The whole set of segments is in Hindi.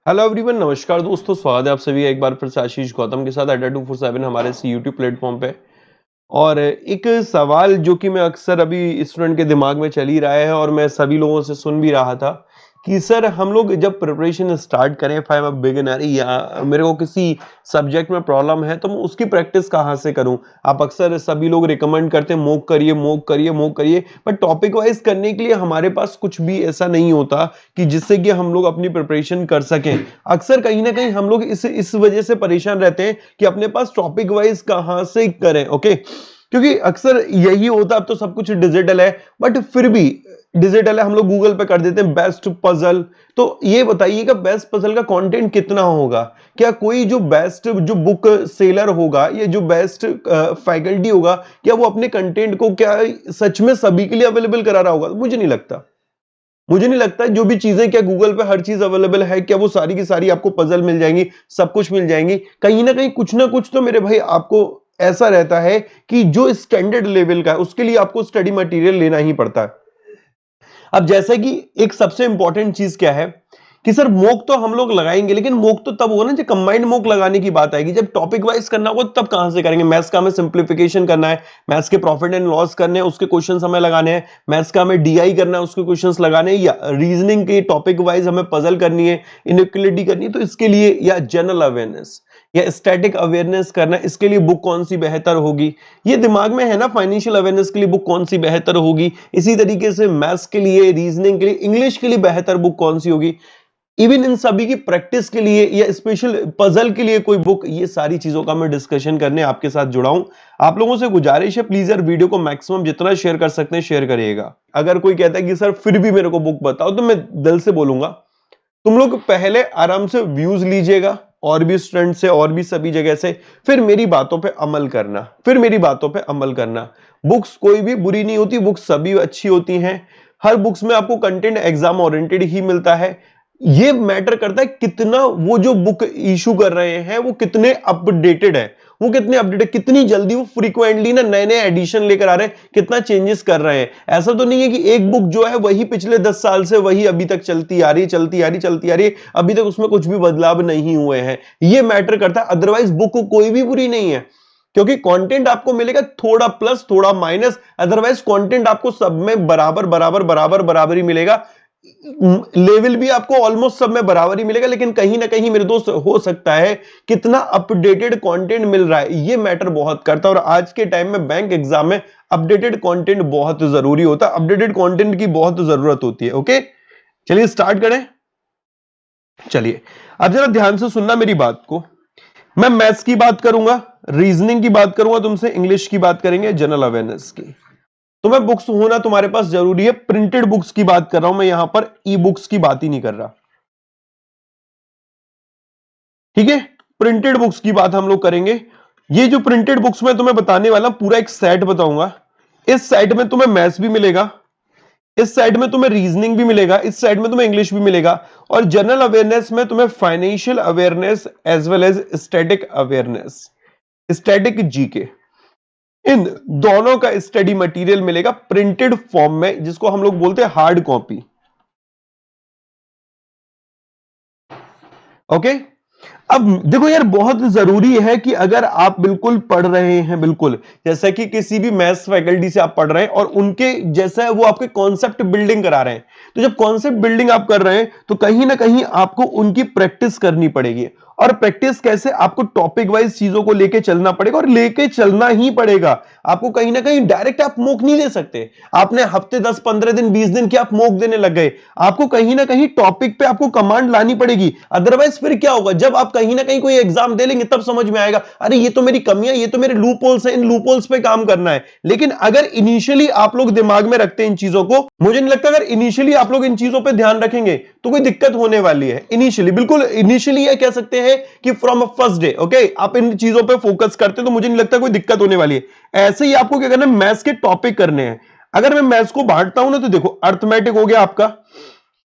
हेलो एवरीवन, नमस्कार दोस्तों। स्वागत है आप सभी का एक बार फिर से आशीष गौतम के साथ अड्डा 247 हमारे इस यूट्यूब प्लेटफॉर्म पे। और एक सवाल जो कि मैं अक्सर अभी स्टूडेंट के दिमाग में चल ही रहा है और मैं सभी लोगों से सुन भी रहा था कि सर हम लोग जब प्रिपरेशन स्टार्ट करें, if I am a beginner या मेरे को किसी सब्जेक्ट में प्रॉब्लम है तो मैं उसकी प्रैक्टिस कहाँ से करूं। आप अक्सर सभी लोग रिकमेंड करते हैं मॉक करिए मॉक करिए मॉक करिए, पर टॉपिक वाइज करने के लिए हमारे पास कुछ भी ऐसा नहीं होता कि जिससे कि हम लोग अपनी प्रिपरेशन कर सकें। अक्सर कहीं ना कहीं हम लोग इस वजह से परेशान रहते हैं कि अपने पास टॉपिक वाइज कहाँ से करें। ओके, क्योंकि अक्सर यही होता, अब तो सब कुछ डिजिटल है, बट फिर भी डिजिटल है, हम लोग गूगल पे कर देते हैं बेस्ट पजल। तो ये बताइएगा बेस्ट पजल का कंटेंट कितना होगा? क्या कोई जो बेस्ट जो बुक सेलर होगा या जो बेस्ट फैकल्टी होगा, क्या वो अपने कंटेंट को क्या सच में सभी के लिए अवेलेबल करा रहा होगा? मुझे नहीं लगता। मुझे नहीं लगता जो भी चीजें, क्या गूगल पे हर चीज अवेलेबल है? क्या वो सारी की सारी आपको पजल मिल जाएंगी, सब कुछ मिल जाएंगी? कहीं ना कुछ तो मेरे भाई आपको ऐसा रहता है कि जो स्टैंडर्ड लेवल का है उसके लिए आपको स्टडी मटेरियल लेना ही पड़ता है। अब जैसे कि एक सबसे इंपॉर्टेंट चीज क्या है कि सर मोक तो हम लोग लगाएंगे, लेकिन मोक तो तब होगा ना जब कंबाइंड मोक लगाने की बात आएगी। जब टॉपिक वाइज करना होगा तब कहां से करेंगे? मैथ्स का हमें सिंप्लीफिकेशन करना है, मैथ्स के प्रॉफिट एंड लॉस करने हैं, उसके क्वेश्चंस हमें लगाने हैं, मैथ्स का हमें डीआई करना है, उसके क्वेश्चंस लगाने हैं, या रीजनिंग के टॉपिक वाइज हमें पजल करनी है, इनइक्वालिटी करनी है, तो इसके लिए या जनरल अवेयरनेस या स्टैटिक अवेयरनेस करना है, इसके लिए बुक कौन सी बेहतर होगी? ये दिमाग में है ना। फाइनेंशियल अवेयरनेस के लिए बुक कौन सी बेहतर होगी, इसी तरीके से मैथ्स के लिए, रीजनिंग के लिए, इंग्लिश के लिए बेहतर बुक कौन सी होगी, इवन इन सभी की प्रैक्टिस के लिए या स्पेशल पजल के लिए कोई बुक, ये सारी चीजों का मैं डिस्कशन करने आपके साथ जुड़ा हूं। आप लोगों से गुजारिश है प्लीज यार वीडियो को मैक्सिमम जितना शेयर कर सकते हैं शेयर करिएगा। अगर कोई कहता है कि सर फिर भी मेरे को बुक बताओ, तो मैं दिल से बोलूंगा तुम लोग पहले आराम से व्यूज लीजिएगा और भी स्टूडेंट से और भी सभी जगह से, फिर मेरी बातों पे अमल करना, फिर मेरी बातों पे अमल करना। बुक्स कोई भी बुरी नहीं होती, बुक्स सभी अच्छी होती हैं। हर बुक्स में आपको कंटेंट एग्जाम ओरिएंटेड ही मिलता है। ये मैटर करता है कितना वो जो बुक इशू कर रहे हैं वो कितने अपडेटेड है, वो कितने अपडेटेड, कितनी जल्दी वो फ्रीक्वेंटली ना नए नए एडिशन लेकर आ रहे हैं, कितना चेंजेस कर रहे हैं। ऐसा तो नहीं है कि एक बुक जो है वही पिछले 10 साल से वही अभी तक चलती आ रही चलती आ रही चलती आ रही है, अभी तक उसमें कुछ भी बदलाव नहीं हुए हैं। ये मैटर करता है। अदरवाइज बुक कोई भी बुरी नहीं है, क्योंकि कंटेंट आपको मिलेगा थोड़ा प्लस थोड़ा माइनस, अदरवाइज कंटेंट आपको सब में बराबर बराबर बराबर बराबर ही मिलेगा। लेवल भी आपको ऑलमोस्ट सब में बराबर ही मिलेगा, लेकिन कहीं ना कहीं मेरे दोस्त हो सकता है कितना अपडेटेड कंटेंट मिल रहा है, ये मैटर बहुत करता है। और आज के टाइम में बैंक एग्जाम में अपडेटेड कंटेंट बहुत जरूरी होता है, अपडेटेड कंटेंट की बहुत जरूरत होती है। ओके, चलिए स्टार्ट करें। चलिए अब जरा ध्यान से सुनना मेरी बात को। मैं मैथ्स की बात करूंगा, रीजनिंग की बात करूंगा तुमसे, इंग्लिश की बात करेंगे, जनरल अवेयरनेस की। तो मैं बुक्स होना तुम्हारे पास जरूरी है। प्रिंटेड बुक्स की बात कर रहा हूं मैं, यहां पर ई बुक्स की बात ही नहीं कर रहा, ठीक है? प्रिंटेड बुक्स की बात हम लोग करेंगे। ये जो प्रिंटेड बुक्स में तुम्हें बताने वाला पूरा एक सेट बताऊंगा। इस सेट में तुम्हें मैथ्स भी मिलेगा, इस साइड में तुम्हें रीजनिंग भी मिलेगा, इस साइड में तुम्हें इंग्लिश भी मिलेगा, और जनरल अवेयरनेस में तुम्हें financial awareness as well as static awareness, static GK, इन दोनों का स्टडी मटेरियल मिलेगा प्रिंटेड फॉर्म में, जिसको हम लोग बोलते हैं हार्ड कॉपी। ओके, अब देखो यार बहुत जरूरी है कि अगर आप बिल्कुल पढ़ रहे हैं, बिल्कुल जैसा कि किसी भी मैथ्स फैकल्टी से आप पढ़ रहे हैं और उनके जैसा है वो आपके कॉन्सेप्ट बिल्डिंग करा रहे हैं, तो जब कॉन्सेप्ट बिल्डिंग आप कर रहे हैं तो कहीं ना कहीं आपको उनकी प्रैक्टिस करनी पड़ेगी। और प्रैक्टिस कैसे? आपको टॉपिक वाइज चीजों को लेके चलना पड़ेगा, और लेके चलना ही पड़ेगा। आपको कहीं ना कहीं डायरेक्ट आप मोक नहीं दे सकते। आपने हफ्ते 10 15 दिन 20 दिन की आप मोक देने लग गए, आपको कहीं ना कहीं टॉपिक पे आपको कमांड लानी पड़ेगी। अदरवाइज फिर क्या होगा, जब आप कहीं ना कहीं कोई एग्जाम दे लेंगे तब समझ में आएगा अरे ये तो मेरी कमियां, ये तो मेरे लूप होल्स हैं, इन लूप होल्स पे काम करना है। लेकिन अगर इनिशियली आप लोग दिमाग में रखते हैं इन चीजों को, मुझे नहीं लगता अगर इनिशियली आप लोग इन चीजों पे ध्यान रखेंगे तो कोई दिक्कत होने वाली है। इनिशियली, बिल्कुल इनिशियली ये कह सकते हैं कि फ्रॉम फर्स्ट डे ओके आप इन चीजों पे फोकस करते हैं तो मुझे नहीं लगता कोई दिक्कत होने वाली है। ऐसे ही आपको क्या करना है, मैथ्स के टॉपिक करने हैं। अगर मैं मैथ्स को बांटता हूं ना, तो देखो अर्थमेटिक हो गया आपका,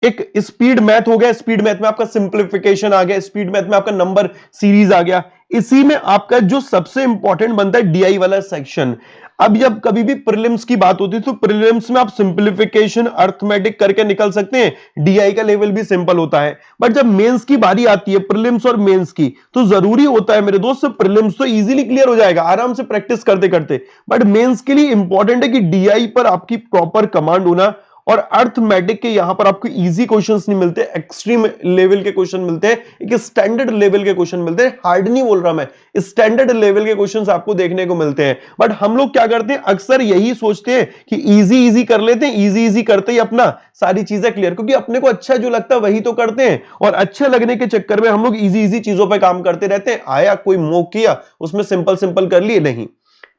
एक स्पीड मैथ हो गया, स्पीड मैथ में आपका सिंप्लीफिकेशन आ गया, स्पीड मैथ में आपका नंबर सीरीज आ गया, इसी में आपका जो सबसे इंपॉर्टेंट बनता है डीआई वाला सेक्शन। अब जब कभी भी प्रीलिम्स की बात होती है तो प्रीलिम्स में आप सिंपलीफिकेशन अर्थमेटिक करके निकल सकते हैं, डीआई का लेवल भी सिंपल होता है। बट जब मेंस की बारी आती है, प्रीलिम्स और मेंस की, तो जरूरी होता है मेरे दोस्त, प्रीलिम्स तो इजीली क्लियर हो जाएगा आराम से प्रैक्टिस करते करते, बट मेंस के लिए इंपॉर्टेंट है कि डीआई पर आपकी प्रॉपर कमांड होना। और अर्थमेटिक के यहां पर आपको इजी क्वेश्चंस नहीं मिलते, एक्सट्रीम लेवल के क्वेश्चन मिलते हैं, एक स्टैंडर्ड लेवल के क्वेश्चन मिलते हैं। हार्ड नहीं बोल रहा मैं, स्टैंडर्ड लेवल के क्वेश्चंस आपको देखने को मिलते हैं। बट हम लोग क्या करते हैं, अक्सर यही सोचते हैं कि इजी इजी कर लेते हैं, इजी इजी करते ही अपना सारी चीजें क्लियर, क्योंकि अपने को अच्छा जो लगता है वही तो करते हैं, और अच्छा लगने के चक्कर में हम लोग इजी इजी चीजों पर काम करते रहते हैं। आया कोई मॉक किया, उसमें सिंपल सिंपल कर लिए, नहीं।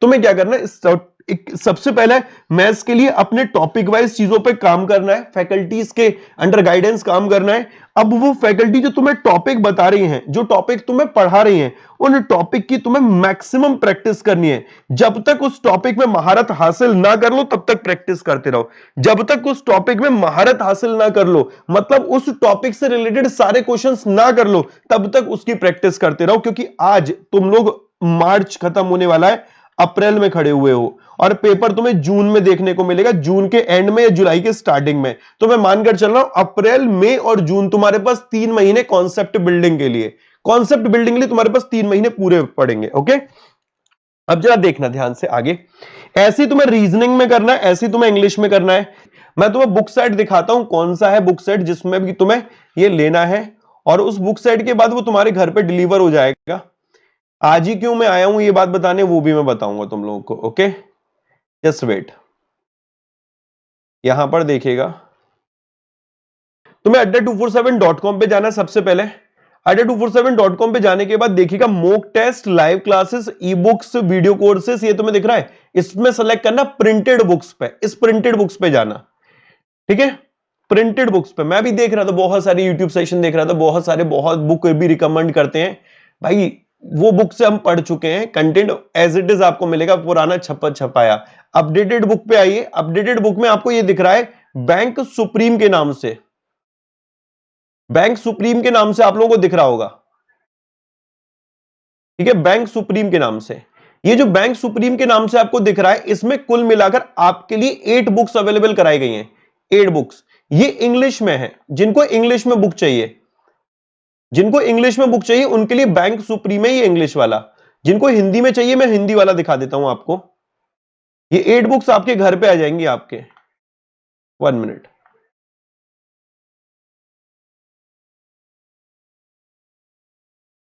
तुम्हें क्या करना है, सबसे पहले मैथ्स के लिए अपने टॉपिक वाइज चीजों पे काम करना है, फैकल्टीज के अंडर गाइडेंस काम करना है। अब वो फैकल्टी जो तुम्हें टॉपिक बता रही हैं, जो टॉपिक तुम्हें पढ़ा रही हैं, उन टॉपिक की तुम्हें मैक्सिमम प्रैक्टिस करनी है। जब तक उस टॉपिक में महारत हासिल ना कर लो तब तक प्रैक्टिस करते रहो। जब तक उस टॉपिक में महारत हासिल ना कर लो, मतलब उस टॉपिक से रिलेटेड सारे क्वेश्चंस ना कर लो, तब तक उसकी प्रैक्टिस करते रहो। क्योंकि आज तुम लोग, मार्च खत्म होने वाला है, अप्रैल में खड़े हुए हो, और पेपर तुम्हें जून में देखने को मिलेगा, जून के एंड में या जुलाई के स्टार्टिंग में। तो मैं मानकर चल रहा हूं अप्रैल, मई और जून तुम्हारे पास 3 महीने कॉन्सेप्ट बिल्डिंग के लिए, कॉन्सेप्ट बिल्डिंग के लिए तुम्हारे पास 3 महीने पूरे पड़ेंगे। ओके, अब जरा देखना ध्यान से आगे। ऐसे तुम्हें रीजनिंग में करना है, ऐसे तुम्हें इंग्लिश में करना है। मैं तुम्हें बुक सेट दिखाता हूं, कौन सा है बुक सेट जिसमें भी तुम्हें ये लेना है, और उस बुक सेट के बाद वो तुम्हारे घर पे डिलीवर हो जाएगा। आज ही क्यों मैं आया हूं ये बात बताने, वो भी मैं बताऊंगा तुम लोगों को। Okay, just wait. यहां पर देखिएगा, तुम्हें adda247.com पे जाना है। सबसे पहले adda247.com पे जाने के बाद देखिएगा mock test, live classes, e books, video courses, ये तुम्हें दिख रहा है। इसमें सेलेक्ट करना प्रिंटेड बुक्स पे, इस प्रिंटेड बुक्स पे जाना। ठीक है, प्रिंटेड बुक्स पे। मैं भी देख रहा था, बहुत सारे यूट्यूब सेशन देख रहा था, बहुत सारे बहुत बुक भी रिकमेंड करते हैं भाई। वो बुक से हम पढ़ चुके हैं, कंटेंट एज इट इज आपको मिलेगा, पुराना छपा छपाया। अपडेटेड बुक पे आइए, अपडेटेड बुक में आपको ये दिख रहा है बैंक सुप्रीम के नाम से, बैंक सुप्रीम के नाम से आप लोगों को दिख रहा होगा। ठीक है, बैंक सुप्रीम के नाम से, ये जो बैंक सुप्रीम के नाम से आपको दिख रहा है, इसमें कुल मिलाकर आपके लिए 8 बुक्स अवेलेबल कराई गई हैं। 8 बुक्स, ये इंग्लिश में है। जिनको इंग्लिश में बुक चाहिए, जिनको इंग्लिश में बुक चाहिए उनके लिए बैंक सुप्रीम है ये इंग्लिश वाला। जिनको हिंदी में चाहिए, मैं हिंदी वाला दिखा देता हूं आपको। ये 8 बुक्स आपके घर पे आ जाएंगी आपके। 1 मिनट।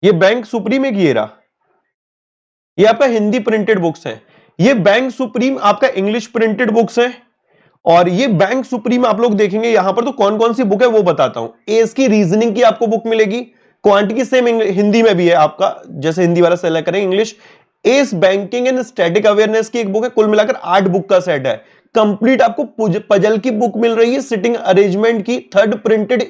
ये बैंक सुप्रीम एक ये रहा, ये आपका हिंदी प्रिंटेड बुक्स है। ये बैंक सुप्रीम आपका इंग्लिश प्रिंटेड बुक्स है। और ये बैंक सुप्रीम आप लोग देखेंगे यहां पर, तो कौन कौन सी बुक है वो बताता हूं। एस की रीजनिंग की आपको बुक मिलेगी, क्वांटिटी सेम हिंदी में भी है आपका, जैसे हिंदी वाला सेलेक्ट करें English. S banking and static awareness की एक बुक है, कुल मिलाकर 8 बुक का सेट है। कंप्लीट आपको पजल की बुक मिल रही है, सिटिंग अरेंजमेंट की, थर्ड प्रिंटेड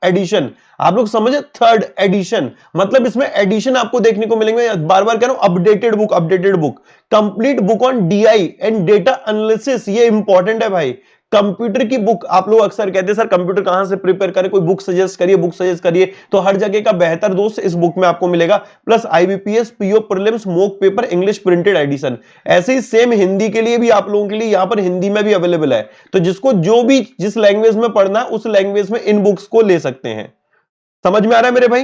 एडिशन। आप लोग समझे, थर्ड एडिशन मतलब इसमें एडिशन आपको देखने को मिलेंगे। बार बार कह रहा हूं, updated book, updated book, complete book on DI and data analysis, ये इंपॉर्टेंट है भाई। कंप्यूटर की बुक, आप लोग अक्सर कहते हैं सर कंप्यूटर कहां से प्रिपेयर करें, कोई बुक सजेस्ट करिए, बुक सजेस्ट करिए। तो हर जगह का बेहतर दोस्त इस बुक में आपको मिलेगा, plus IBPS, PO prelims, mock paper, English printed edition. ऐसे ही सेम हिंदी के लिए भी आप लोगों के लिए यहां पर हिंदी में भी अवेलेबल है। तो जिसको जो भी जिस लैंग्वेज में पढ़ना है उस लैंग्वेज में इन बुक्स को ले सकते हैं। समझ में आ रहा है मेरे भाई?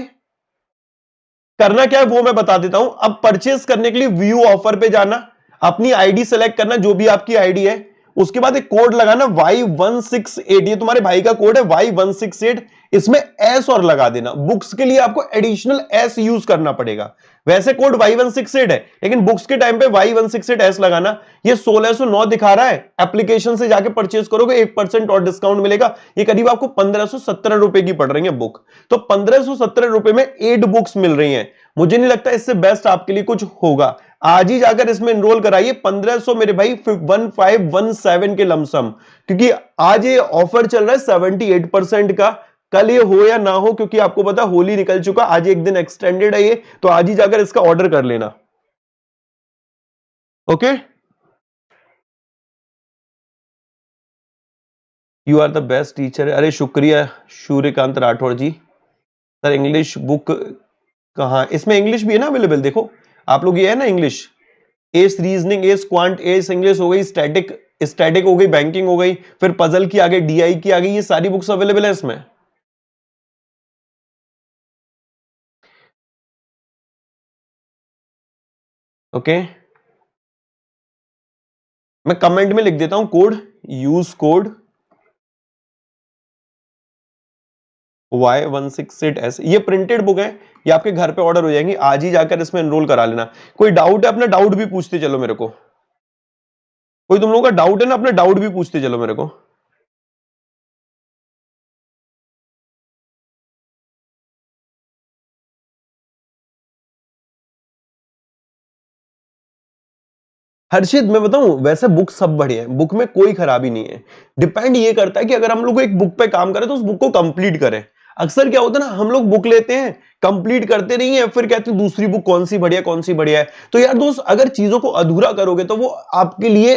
करना क्या है वो मैं बता देता हूं। अब परचेस करने के लिए व्यू ऑफर पे जाना, अपनी आईडी सेलेक्ट करना, जो भी आपकी आईडी है। उसके बाद एक कोड लगाना Y168, ये तुम्हारे भाई का कोड है Y168। इसमें एस और लगा देना, बुक्स के लिए आपको एडिशनल एस यूज करना पड़ेगा। वैसे कोड Y168 है, लेकिन बुक्स के टाइम पे Y168 एस लगाना। ये 1609 दिखा रहा है, एप्लीकेशन से जाके परचेस करोगे 1% और डिस्काउंट मिलेगा। ये करीब आपको 1517 रुपए की पड़ रही है बुक। तो 1517 रुपए में 8 बुक्स मिल रही हैं। मुझे नहीं लगता इससे बेस्ट आपके लिए कुछ होगा। आज ही जाकर इसमें एनरोल कराइए, 1500 मेरे भाई 1517 के लमसम, क्योंकि आज ये ऑफर चल रहा है 78% का। कल ये हो या ना हो, क्योंकि आपको पता होली निकल चुका, आज एक दिन एक्सटेंडेड है ये, तो आज ही जाकर इसका ऑर्डर कर लेना। Okay, you are the best teacher. अरे शुक्रिया Suryakant Rathore ji. Sir English book कहाँ इसमें इंग्लिश भी है ना अवेलेबल, देखो आप लोग, ये है ना English, S reasoning, S quant, S English हो गई, स्टैटिक, स्टैटिक हो गई, बैंकिंग हो गई, फिर पजल की आ गई, डीआई की आ गई, ये सारी बुक्स अवेलेबल है इसमें। ओके, मैं कमेंट में लिख देता हूं कोड, यूज कोड Y168S, ये प्रिंटेड बुक है, ये आपके घर पे ऑर्डर हो जाएंगी, आज ही जाकर इसमें एनरोल करा लेना। कोई डाउट है अपना डाउट भी पूछते चलो मेरे को, कोई तुम लोगों का डाउट है ना अपना डाउट भी पूछते चलो मेरे को। हर्षित मैं बताऊं, वैसे बुक सब बढ़िया है, बुक में कोई खराबी नहीं है। डिपेंड ये करता है कि अगर हम लोग एक बुक पे काम करें तो उस बुक को कंप्लीट करें। अक्सर क्या होता है ना, हम लोग बुक लेते हैं, कंप्लीट करते नहीं है, फिर कहते हैं दूसरी बुक कौन सी बढ़िया कौन सी बढ़िया है। तो यार दोस्त, अगर चीजों को अधूरा करोगे तो वो आपके लिए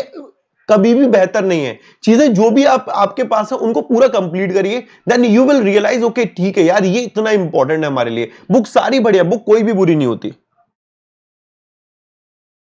कभी भी बेहतर नहीं है। चीजें जो भी आपके पास है उनको पूरा कंप्लीट करिए, then you will realise okay ठीक है यार, ये इतना इंपॉर्टेंट है हमारे लिए। बुक सारी बढ़िया, बुक कोई भी बुरी नहीं होती।